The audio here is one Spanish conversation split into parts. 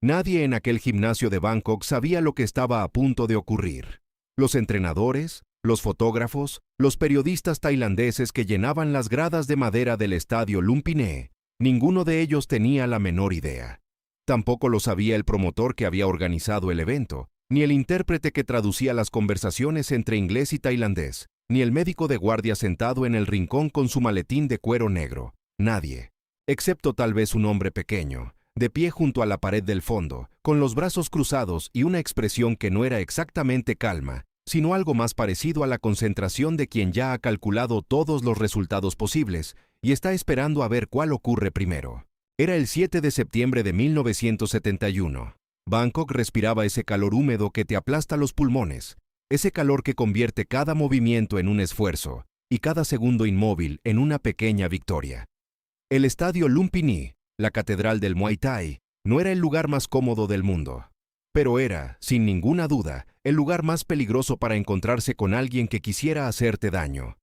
Nadie en aquel gimnasio de Bangkok sabía lo que estaba a punto de ocurrir. Los entrenadores, los fotógrafos, los periodistas tailandeses que llenaban las gradas de madera del estadio Lumpinee, ninguno de ellos tenía la menor idea. Tampoco lo sabía el promotor que había organizado el evento, ni el intérprete que traducía las conversaciones entre inglés y tailandés, ni el médico de guardia sentado en el rincón con su maletín de cuero negro. Nadie, excepto tal vez un hombre pequeño, de pie junto a la pared del fondo, con los brazos cruzados y una expresión que no era exactamente calma, sino algo más parecido a la concentración de quien ya ha calculado todos los resultados posibles y está esperando a ver cuál ocurre primero. Era el 7 de septiembre de 1971. Bangkok respiraba ese calor húmedo que te aplasta los pulmones, ese calor que convierte cada movimiento en un esfuerzo y cada segundo inmóvil en una pequeña victoria. El estadio Lumpinee, la catedral del Muay Thai, no era el lugar más cómodo del mundo, pero era, sin ninguna duda, el lugar más peligroso para encontrarse con alguien que quisiera hacerte daño.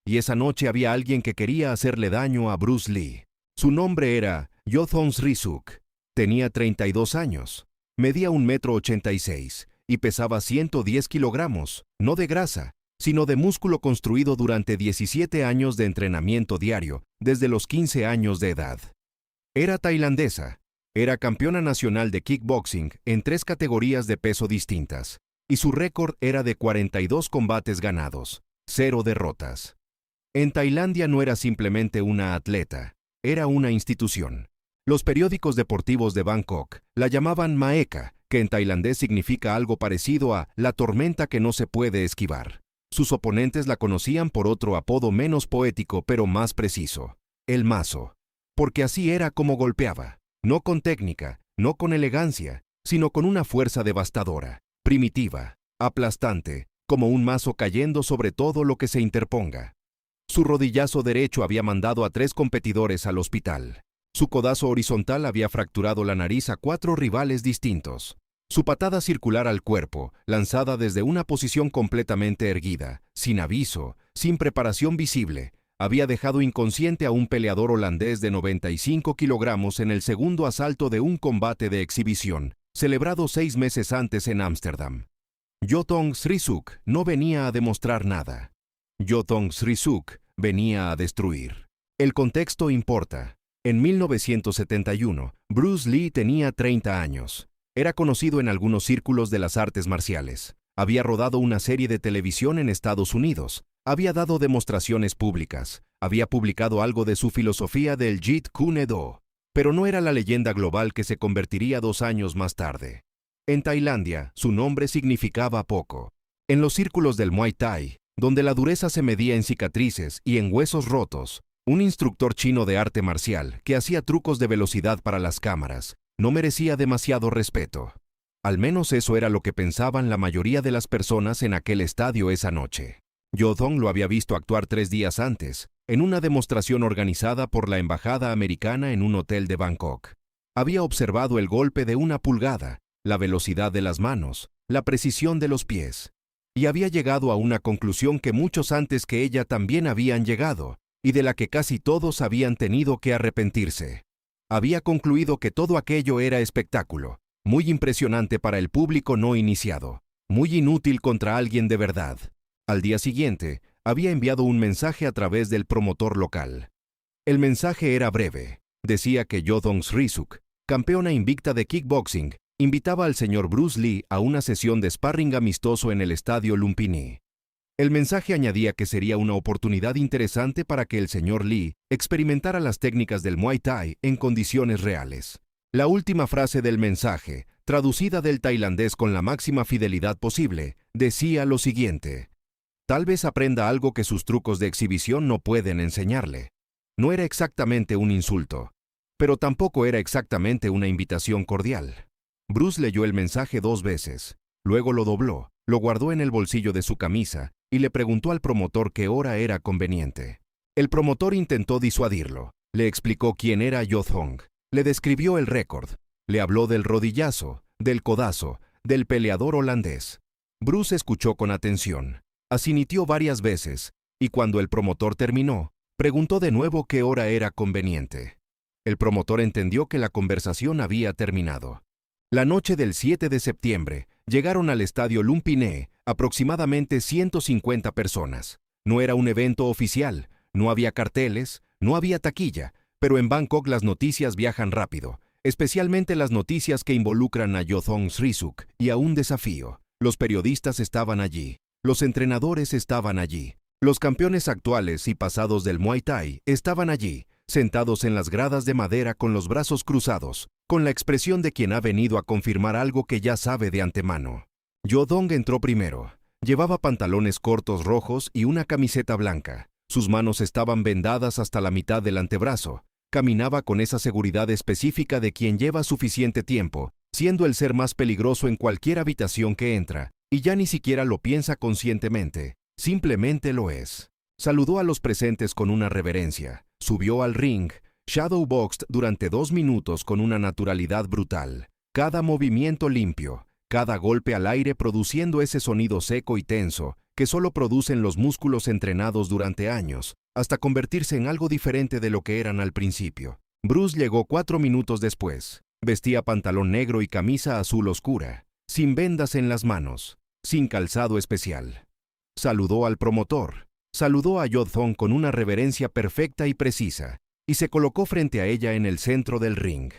Y esa noche había alguien que quería hacerle daño a Bruce Lee. Su nombre era Yothong Srisuk. Tenía 32 años, medía 1,86 m y pesaba 110 kilogramos, no de grasa, sino de músculo construido durante 17 años de entrenamiento diario, desde los 15 años de edad. Era tailandesa, era campeona nacional de kickboxing en 3 categorías de peso distintas, y su récord era de 42 combates ganados, 0 derrotas. En Tailandia no era simplemente una atleta, era una institución. Los periódicos deportivos de Bangkok la llamaban Maeka, que en tailandés significa algo parecido a la tormenta que no se puede esquivar. Sus oponentes la conocían por otro apodo menos poético pero más preciso, el mazo, porque así era como golpeaba, no con técnica, no con elegancia, sino con una fuerza devastadora, primitiva, aplastante, como un mazo cayendo sobre todo lo que se interponga. Su rodillazo derecho había mandado a 3 competidores al hospital. Su codazo horizontal había fracturado la nariz a 4 rivales distintos. Su patada circular al cuerpo, lanzada desde una posición completamente erguida, sin aviso, sin preparación visible, había dejado inconsciente a un peleador holandés de 95 kilogramos en el segundo asalto de un combate de exhibición, celebrado 6 meses antes en Ámsterdam. Yothong Srisuk no venía a demostrar nada. Yothong Srisuk venía a destruir. El contexto importa. En 1971, Bruce Lee tenía 30 años. Era conocido en algunos círculos de las artes marciales. Había rodado una serie de televisión en Estados Unidos. Había dado demostraciones públicas. Había publicado algo de su filosofía del Jeet Kune Do. Pero no era la leyenda global que se convertiría 2 años más tarde. En Tailandia, su nombre significaba poco. En los círculos del Muay Thai, donde la dureza se medía en cicatrices y en huesos rotos, un instructor chino de arte marcial que hacía trucos de velocidad para las cámaras no merecía demasiado respeto. Al menos eso era lo que pensaban la mayoría de las personas en aquel estadio esa noche. Yothong lo había visto actuar 3 días antes, en una demostración organizada por la embajada americana en un hotel de Bangkok. Había observado el golpe de 1 pulgada, la velocidad de las manos, la precisión de los pies, y había llegado a una conclusión que muchos antes que ella también habían llegado, y de la que casi todos habían tenido que arrepentirse. Había concluido que todo aquello era espectáculo, muy impresionante para el público no iniciado, muy inútil contra alguien de verdad. Al día siguiente, había enviado un mensaje a través del promotor local. El mensaje era breve. Decía que Yothong Srisuk, campeona invicta de kickboxing, invitaba al señor Bruce Lee a una sesión de sparring amistoso en el estadio Lumpinee. El mensaje añadía que sería una oportunidad interesante para que el señor Lee experimentara las técnicas del Muay Thai en condiciones reales. La última frase del mensaje, traducida del tailandés con la máxima fidelidad posible, decía lo siguiente: tal vez aprenda algo que sus trucos de exhibición no pueden enseñarle. No era exactamente un insulto, pero tampoco era exactamente una invitación cordial. Bruce leyó el mensaje 2 veces, luego lo dobló, lo guardó en el bolsillo de su camisa y le preguntó al promotor qué hora era conveniente. El promotor intentó disuadirlo, le explicó quién era Yothong, le describió el récord, le habló del rodillazo, del codazo, del peleador holandés. Bruce escuchó con atención, asintió varias veces, y cuando el promotor terminó, preguntó de nuevo qué hora era conveniente. El promotor entendió que la conversación había terminado. La noche del 7 de septiembre, llegaron al estadio Lumpiné aproximadamente 150 personas. No era un evento oficial, no había carteles, no había taquilla, pero en Bangkok las noticias viajan rápido, especialmente las noticias que involucran a Yothong Srisuk y a un desafío. Los periodistas estaban allí, los entrenadores estaban allí, los campeones actuales y pasados del Muay Thai estaban allí, sentados en las gradas de madera con los brazos cruzados, con la expresión de quien ha venido a confirmar algo que ya sabe de antemano. Yothong entró primero. Llevaba pantalones cortos rojos y una camiseta blanca. Sus manos estaban vendadas hasta la mitad del antebrazo. Caminaba con esa seguridad específica de quien lleva suficiente tiempo, siendo el ser más peligroso en cualquier habitación que entra, y ya ni siquiera lo piensa conscientemente, simplemente lo es. Saludó a los presentes con una reverencia, subió al ring, shadowboxed durante 2 minutos con una naturalidad brutal, cada movimiento limpio, cada golpe al aire produciendo ese sonido seco y tenso que solo producen los músculos entrenados durante años, hasta convertirse en algo diferente de lo que eran al principio. Bruce llegó 4 minutos después. Vestía pantalón negro y camisa azul oscura, sin vendas en las manos, sin calzado especial. Saludó al promotor, saludó a Yothong con una reverencia perfecta y precisa, y se colocó frente a ella en el centro del ring.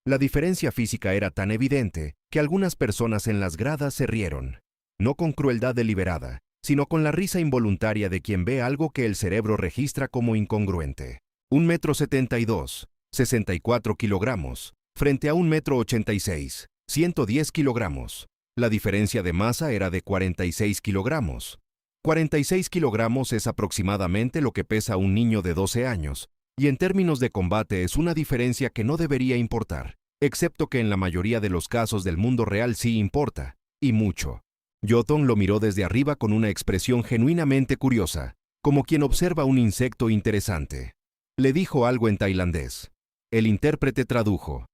La diferencia física era tan evidente que algunas personas en las gradas se rieron, no con crueldad deliberada, sino con la risa involuntaria de quien ve algo que el cerebro registra como incongruente. 1,72 m, 64 kilogramos, frente a 1,86 m, 110 kilogramos. La diferencia de masa era de 46 kilogramos. 46 kilogramos es aproximadamente lo que pesa un niño de 12 años, y en términos de combate es una diferencia que no debería importar, excepto que en la mayoría de los casos del mundo real sí importa, y mucho. Yothong lo miró desde arriba con una expresión genuinamente curiosa, como quien observa un insecto interesante. Le dijo algo en tailandés. El intérprete tradujo.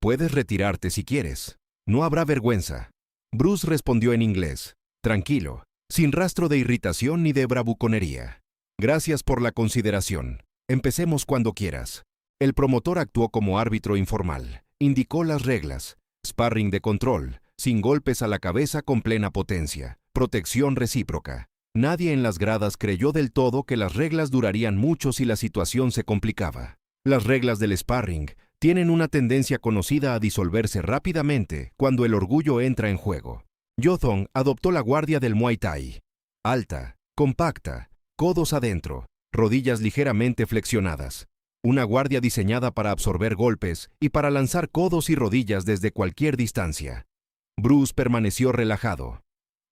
«Puedes retirarte si quieres. No habrá vergüenza». Bruce respondió en inglés. Tranquilo, sin rastro de irritación ni de bravuconería. «Gracias por la consideración. Empecemos cuando quieras». El promotor actuó como árbitro informal. Indicó las reglas. Sparring de control, sin golpes a la cabeza con plena potencia. Protección recíproca. Nadie en las gradas creyó del todo que las reglas durarían mucho si la situación se complicaba. Las reglas del sparring tienen una tendencia conocida a disolverse rápidamente cuando el orgullo entra en juego. Yothong adoptó la guardia del Muay Thai. Alta, compacta, codos adentro, rodillas ligeramente flexionadas. Una guardia diseñada para absorber golpes y para lanzar codos y rodillas desde cualquier distancia. Bruce permaneció relajado.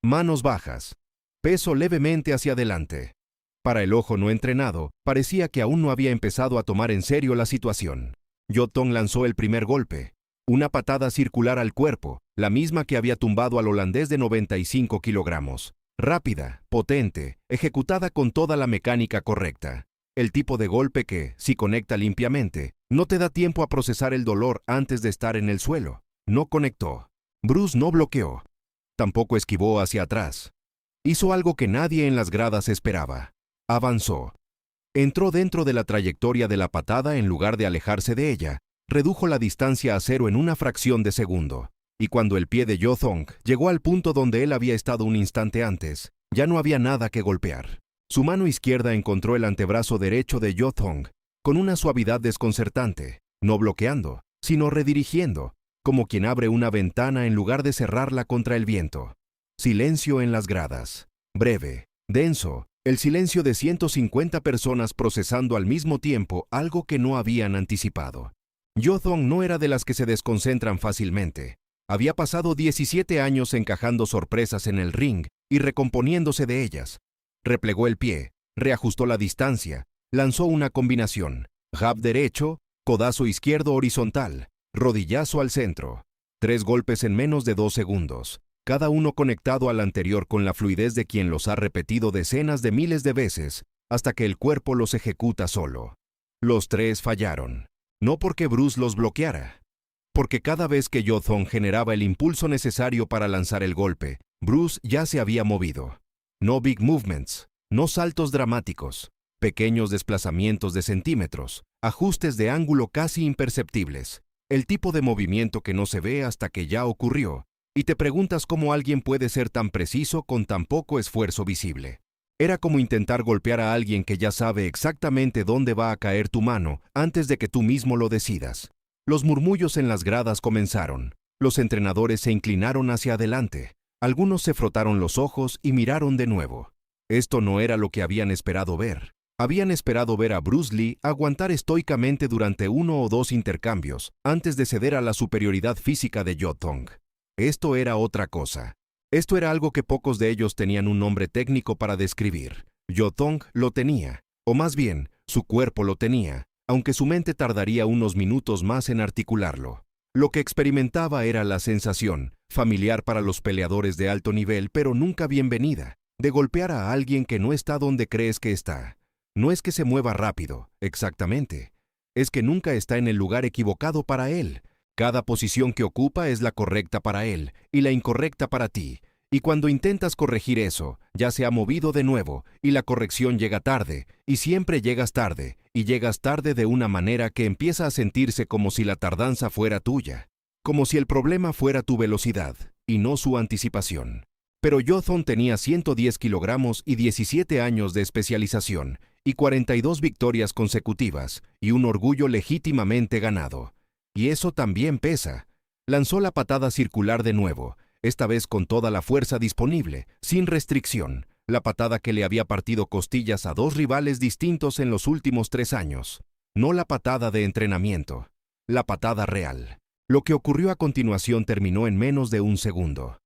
Manos bajas. Peso levemente hacia adelante. Para el ojo no entrenado, parecía que aún no había empezado a tomar en serio la situación. Yothong lanzó el primer golpe. Una patada circular al cuerpo, la misma que había tumbado al holandés de 95 kilogramos. Rápida, potente, ejecutada con toda la mecánica correcta. El tipo de golpe que, si conecta limpiamente, no te da tiempo a procesar el dolor antes de estar en el suelo. No conectó. Bruce no bloqueó. Tampoco esquivó hacia atrás. Hizo algo que nadie en las gradas esperaba. Avanzó. Entró dentro de la trayectoria de la patada en lugar de alejarse de ella. Redujo la distancia a 0 en una fracción de segundo. Y cuando el pie de Yothong llegó al punto donde él había estado un instante antes, ya no había nada que golpear. Su mano izquierda encontró el antebrazo derecho de Yothong, con una suavidad desconcertante, no bloqueando, sino redirigiendo, como quien abre una ventana en lugar de cerrarla contra el viento. Silencio en las gradas. Breve, denso, el silencio de 150 personas procesando al mismo tiempo algo que no habían anticipado. Yothong no era de las que se desconcentran fácilmente. Había pasado 17 años encajando sorpresas en el ring y recomponiéndose de ellas. Replegó el pie, reajustó la distancia, lanzó una combinación. Jab derecho, codazo izquierdo horizontal, rodillazo al centro. 3 golpes en menos de 2 segundos, cada uno conectado al anterior con la fluidez de quien los ha repetido decenas de miles de veces, hasta que el cuerpo los ejecuta solo. Los 3 fallaron. No porque Bruce los bloqueara, porque cada vez que Yothong generaba el impulso necesario para lanzar el golpe, Bruce ya se había movido. No big movements, no saltos dramáticos, pequeños desplazamientos de centímetros, ajustes de ángulo casi imperceptibles. El tipo de movimiento que no se ve hasta que ya ocurrió, y te preguntas cómo alguien puede ser tan preciso con tan poco esfuerzo visible. Era como intentar golpear a alguien que ya sabe exactamente dónde va a caer tu mano antes de que tú mismo lo decidas. Los murmullos en las gradas comenzaron. Los entrenadores se inclinaron hacia adelante. Algunos se frotaron los ojos y miraron de nuevo. Esto no era lo que habían esperado ver. Habían esperado ver a Bruce Lee aguantar estoicamente durante 1 o 2 intercambios antes de ceder a la superioridad física de Yodong. Esto era otra cosa. Esto era algo que pocos de ellos tenían un nombre técnico para describir. Yodong lo tenía, o más bien, su cuerpo lo tenía, aunque su mente tardaría unos minutos más en articularlo. Lo que experimentaba era la sensación, familiar para los peleadores de alto nivel pero nunca bienvenida, de golpear a alguien que no está donde crees que está. No es que se mueva rápido, exactamente. Es que nunca está en el lugar equivocado para él. Cada posición que ocupa es la correcta para él y la incorrecta para ti. Y cuando intentas corregir eso, ya se ha movido de nuevo y la corrección llega tarde, y siempre llegas tarde, y llegas tarde de una manera que empieza a sentirse como si la tardanza fuera tuya, como si el problema fuera tu velocidad y no su anticipación. Pero Yodong tenía 110 kilogramos y 17 años de especialización, y 42 victorias consecutivas, y un orgullo legítimamente ganado. Y eso también pesa. Lanzó la patada circular de nuevo, esta vez con toda la fuerza disponible, sin restricción, la patada que le había partido costillas a 2 rivales distintos en los últimos 3 años. No la patada de entrenamiento, la patada real. Lo que ocurrió a continuación terminó en menos de 1 segundo.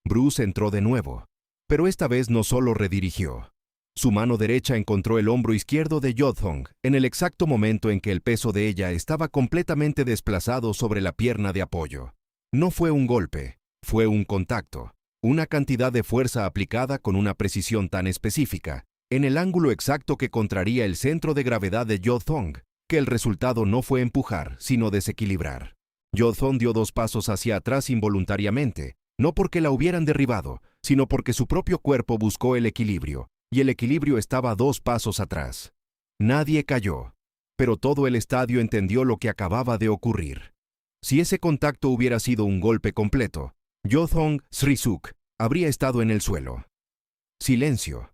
Bruce entró de nuevo, pero esta vez no solo redirigió. Su mano derecha encontró el hombro izquierdo de Yodong en el exacto momento en que el peso de ella estaba completamente desplazado sobre la pierna de apoyo. No fue un golpe, fue un contacto, una cantidad de fuerza aplicada con una precisión tan específica, en el ángulo exacto que contraría el centro de gravedad de Yodong, que el resultado no fue empujar, sino desequilibrar. Yodong dio 2 pasos hacia atrás involuntariamente, no porque la hubieran derribado, sino porque su propio cuerpo buscó el equilibrio, y el equilibrio estaba 2 pasos atrás. Nadie cayó, pero todo el estadio entendió lo que acababa de ocurrir. Si ese contacto hubiera sido un golpe completo, Yodong Srisuk habría estado en el suelo. Silencio.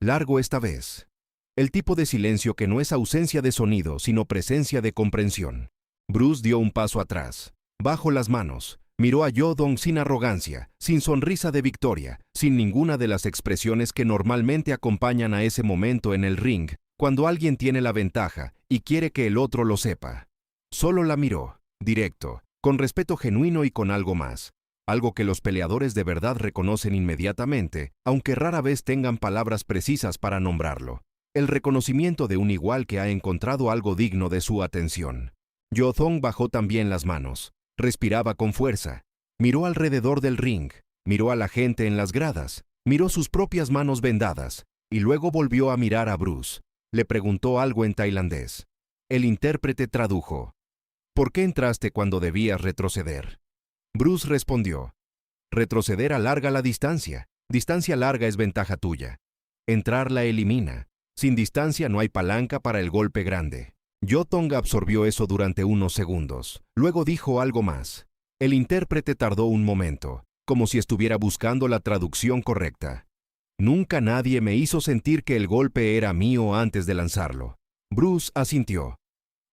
Largo esta vez. El tipo de silencio que no es ausencia de sonido, sino presencia de comprensión. Bruce dio un paso atrás, bajó las manos, miró a Yodong sin arrogancia, sin sonrisa de victoria, sin ninguna de las expresiones que normalmente acompañan a ese momento en el ring, cuando alguien tiene la ventaja y quiere que el otro lo sepa. Solo la miró, directo, con respeto genuino y con algo más. Algo que los peleadores de verdad reconocen inmediatamente, aunque rara vez tengan palabras precisas para nombrarlo. El reconocimiento de un igual que ha encontrado algo digno de su atención. Yodong bajó también las manos. Respiraba con fuerza. Miró alrededor del ring, miró a la gente en las gradas, miró sus propias manos vendadas, y luego volvió a mirar a Bruce. Le preguntó algo en tailandés. El intérprete tradujo. ¿Por qué entraste cuando debías retroceder? Bruce respondió. Retroceder alarga la distancia. Distancia larga es ventaja tuya. Entrar la elimina. Sin distancia no hay palanca para el golpe grande. Yodong absorbió eso durante unos segundos. Luego dijo algo más. El intérprete tardó un momento, como si estuviera buscando la traducción correcta. Nunca nadie me hizo sentir que el golpe era mío antes de lanzarlo. Bruce asintió.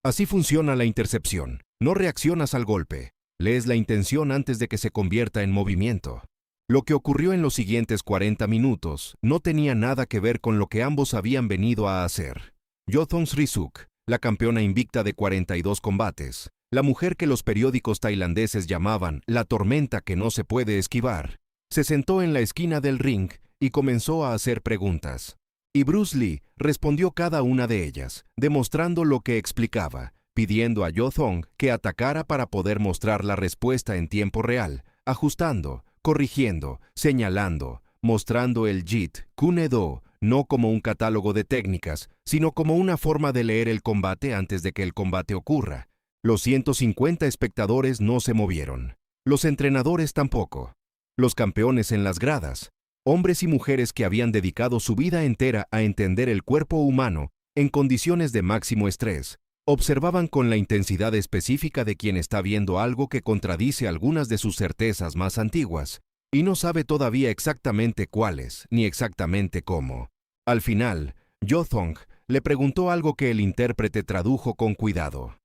Así funciona la intercepción. No reaccionas al golpe. Lees la intención antes de que se convierta en movimiento. Lo que ocurrió en los siguientes 40 minutos no tenía nada que ver con lo que ambos habían venido a hacer. Yodong Srisuk, la campeona invicta de 42 combates, la mujer que los periódicos tailandeses llamaban la tormenta que no se puede esquivar, se sentó en la esquina del ring y comenzó a hacer preguntas. Y Bruce Lee respondió cada una de ellas, demostrando lo que explicaba, pidiendo a Yodong que atacara para poder mostrar la respuesta en tiempo real, ajustando, corrigiendo, señalando, mostrando el Jeet Kune Do, no como un catálogo de técnicas, sino como una forma de leer el combate antes de que el combate ocurra. Los 150 espectadores no se movieron. Los entrenadores tampoco. Los campeones en las gradas, hombres y mujeres que habían dedicado su vida entera a entender el cuerpo humano en condiciones de máximo estrés, Observaban con la intensidad específica de quien está viendo algo que contradice algunas de sus certezas más antiguas, y no sabe todavía exactamente cuáles, ni exactamente cómo. Al final, Yothong le preguntó algo que el intérprete tradujo con cuidado.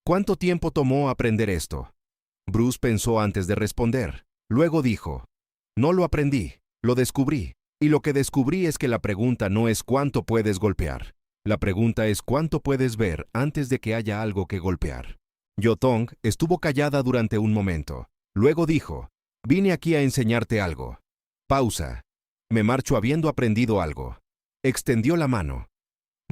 ¿Cuánto tiempo tomó aprender esto? Bruce pensó antes de responder. Luego dijo, no lo aprendí, lo descubrí. Y lo que descubrí es que la pregunta no es cuánto puedes golpear. La pregunta es cuánto puedes ver antes de que haya algo que golpear. Yothong estuvo callada durante un momento. Luego dijo, vine aquí a enseñarte algo. Pausa. Me marcho habiendo aprendido algo. Extendió la mano.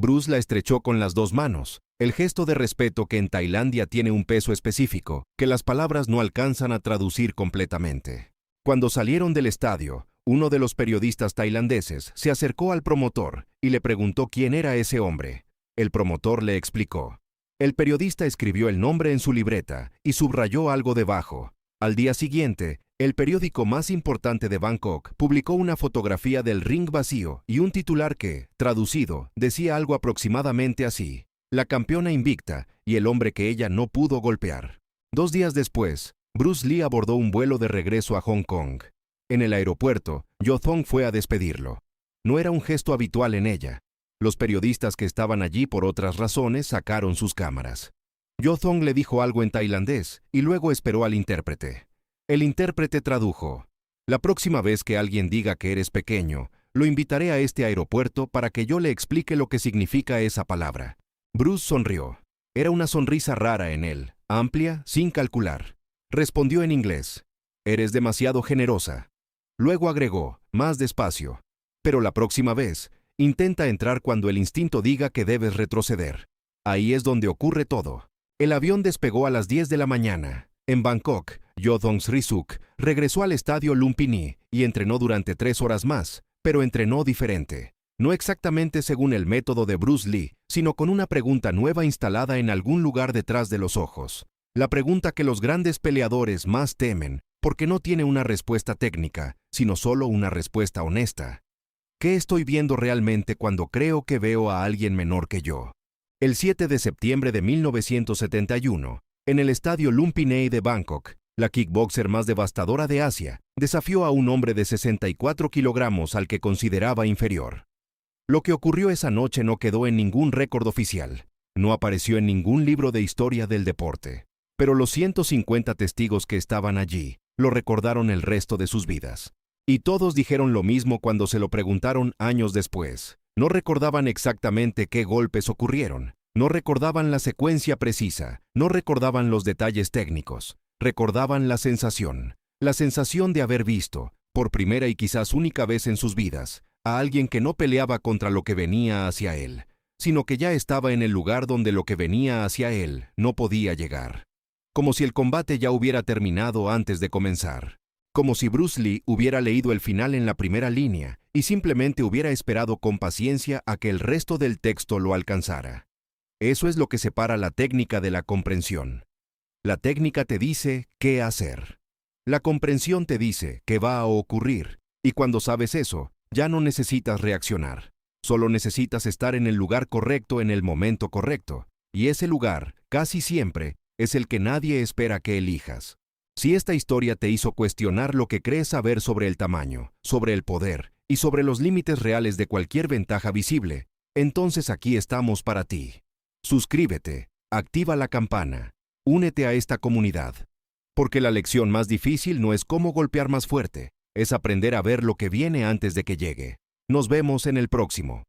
Bruce la estrechó con las dos manos, el gesto de respeto que en Tailandia tiene un peso específico, que las palabras no alcanzan a traducir completamente. Cuando salieron del estadio, uno de los periodistas tailandeses se acercó al promotor y le preguntó quién era ese hombre. El promotor le explicó. El periodista escribió el nombre en su libreta y subrayó algo debajo. Al día siguiente, el periódico más importante de Bangkok publicó una fotografía del ring vacío y un titular que, traducido, decía algo aproximadamente así: la campeona invicta y el hombre que ella no pudo golpear. 2 días después, Bruce Lee abordó un vuelo de regreso a Hong Kong. En el aeropuerto, Yothong fue a despedirlo. No era un gesto habitual en ella. Los periodistas que estaban allí por otras razones sacaron sus cámaras. Yothong le dijo algo en tailandés y luego esperó al intérprete. El intérprete tradujo: la próxima vez que alguien diga que eres pequeño, lo invitaré a este aeropuerto para que yo le explique lo que significa esa palabra. Bruce sonrió. Era una sonrisa rara en él, amplia, sin calcular. Respondió en inglés: eres demasiado generosa. Luego agregó, más despacio: pero la próxima vez, intenta entrar cuando el instinto diga que debes retroceder. Ahí es donde ocurre todo. El avión despegó a las 10 de la mañana. En Bangkok, Yothong Srisuk regresó al estadio Lumpini y entrenó durante 3 horas más, pero entrenó diferente. No exactamente según el método de Bruce Lee, sino con una pregunta nueva instalada en algún lugar detrás de los ojos. La pregunta que los grandes peleadores más temen, porque no tiene una respuesta técnica, sino solo una respuesta honesta. ¿Qué estoy viendo realmente cuando creo que veo a alguien menor que yo? El 7 de septiembre de 1971, en el estadio Lumpinee de Bangkok, la kickboxer más devastadora de Asia desafió a un hombre de 64 kilogramos al que consideraba inferior. Lo que ocurrió esa noche no quedó en ningún récord oficial, no apareció en ningún libro de historia del deporte, pero los 150 testigos que estaban allí lo recordaron el resto de sus vidas. Y todos dijeron lo mismo cuando se lo preguntaron años después. No recordaban exactamente qué golpes ocurrieron, no recordaban la secuencia precisa, no recordaban los detalles técnicos, recordaban la sensación de haber visto, por primera y quizás única vez en sus vidas, a alguien que no peleaba contra lo que venía hacia él, sino que ya estaba en el lugar donde lo que venía hacia él no podía llegar. Como si el combate ya hubiera terminado antes de comenzar. Como si Bruce Lee hubiera leído el final en la primera línea y simplemente hubiera esperado con paciencia a que el resto del texto lo alcanzara. Eso es lo que separa la técnica de la comprensión. La técnica te dice qué hacer. La comprensión te dice qué va a ocurrir, y cuando sabes eso, ya no necesitas reaccionar. Solo necesitas estar en el lugar correcto en el momento correcto, y ese lugar, casi siempre, es el que nadie espera que elijas. Si esta historia te hizo cuestionar lo que crees saber sobre el tamaño, sobre el poder y sobre los límites reales de cualquier ventaja visible, entonces aquí estamos para ti. Suscríbete, activa la campana, únete a esta comunidad. Porque la lección más difícil no es cómo golpear más fuerte, es aprender a ver lo que viene antes de que llegue. Nos vemos en el próximo.